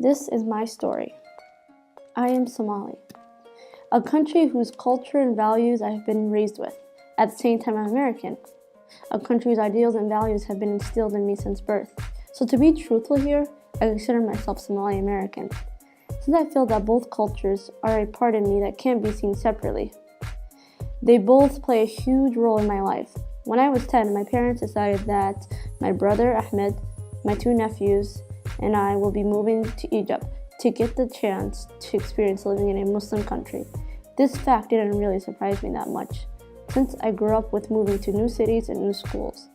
This is my story. I am Somali, a country whose culture and values I have been raised with. At the same time, I'm American, a country whose ideals and values have been instilled in me since birth. So to be truthful here, I consider myself Somali American, since I feel that both cultures are a part of me that can't be seen separately. They both play a huge role in my life. When I was 10, my parents decided that my brother Ahmed, my two nephews, and I will be moving to Egypt to get the chance to experience living in a Muslim country. This fact didn't really surprise me that much, since I grew up with moving to new cities and new schools.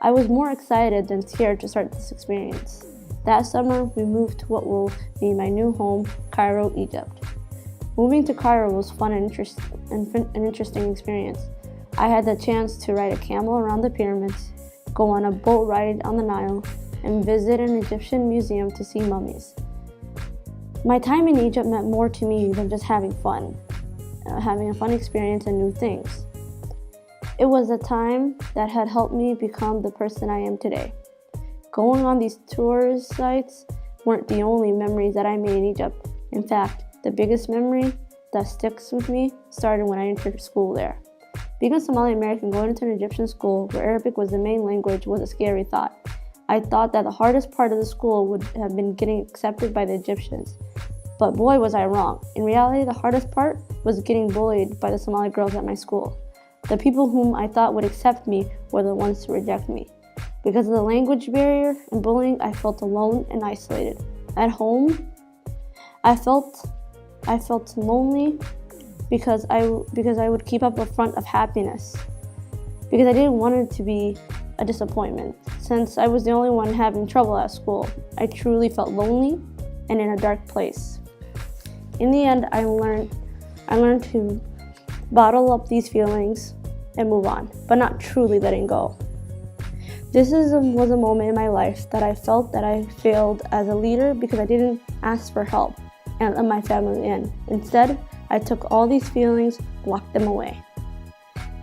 I was more excited than scared to start this experience. That summer, we moved to what will be my new home, Cairo, Egypt. Moving to Cairo was fun and an interesting experience. I had the chance to ride a camel around the pyramids, go on a boat ride on the Nile, and visit an Egyptian museum to see mummies. My time in Egypt meant more to me than just having a fun experience and new things. It was a time that had helped me become the person I am today. Going on these tourist sites weren't the only memories that I made in Egypt. In fact, the biggest memory that sticks with me started when I entered school there. Being a Somali American going into an Egyptian school where Arabic was the main language was a scary thought. I thought that the hardest part of the school would have been getting accepted by the Egyptians. But boy, was I wrong. In reality, the hardest part was getting bullied by the Somali girls at my school. The people whom I thought would accept me were the ones to reject me. Because of the language barrier and bullying, I felt alone and isolated. At home, I felt lonely because I would keep up a front of happiness. Because I didn't want it to be a disappointment. Since I was the only one having trouble at school, I truly felt lonely and in a dark place. In the end, I learned to bottle up these feelings and move on, but not truly letting go. This was a moment in my life that I felt that I failed as a leader because I didn't ask for help and let my family in. Instead, I took all these feelings, locked them away.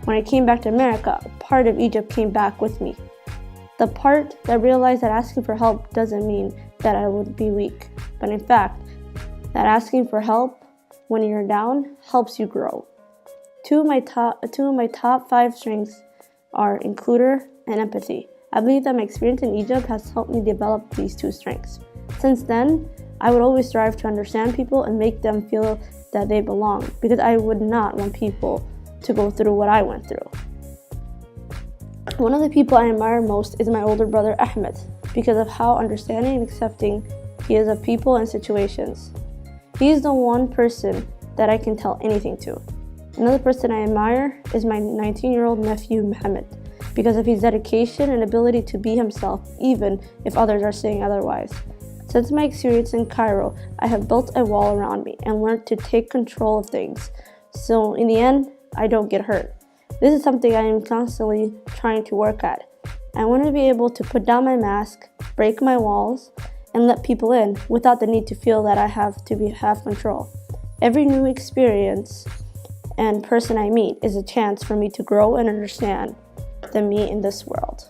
When I came back to America, a part of Egypt came back with me. The part that realized that asking for help doesn't mean that I would be weak, but in fact, that asking for help when you're down helps you grow. Two of my top 5 strengths are includer and empathy. I believe that my experience in Egypt has helped me develop these 2 strengths. Since then, I would always strive to understand people and make them feel that they belong, because I would not want people to go through what I went through. One of the people I admire most is my older brother Ahmed, because of how understanding and accepting he is of people and situations. He is the one person that I can tell anything to. Another person I admire is my 19-year-old nephew Mohammed, because of his dedication and ability to be himself even if others are saying otherwise. Since my experience in Cairo, I have built a wall around me and learned to take control of things, so in the end, I don't get hurt. This is something I am constantly trying to work at. I want to be able to put down my mask, break my walls, and let people in without the need to feel that I have control. Every new experience and person I meet is a chance for me to grow and understand the me in this world.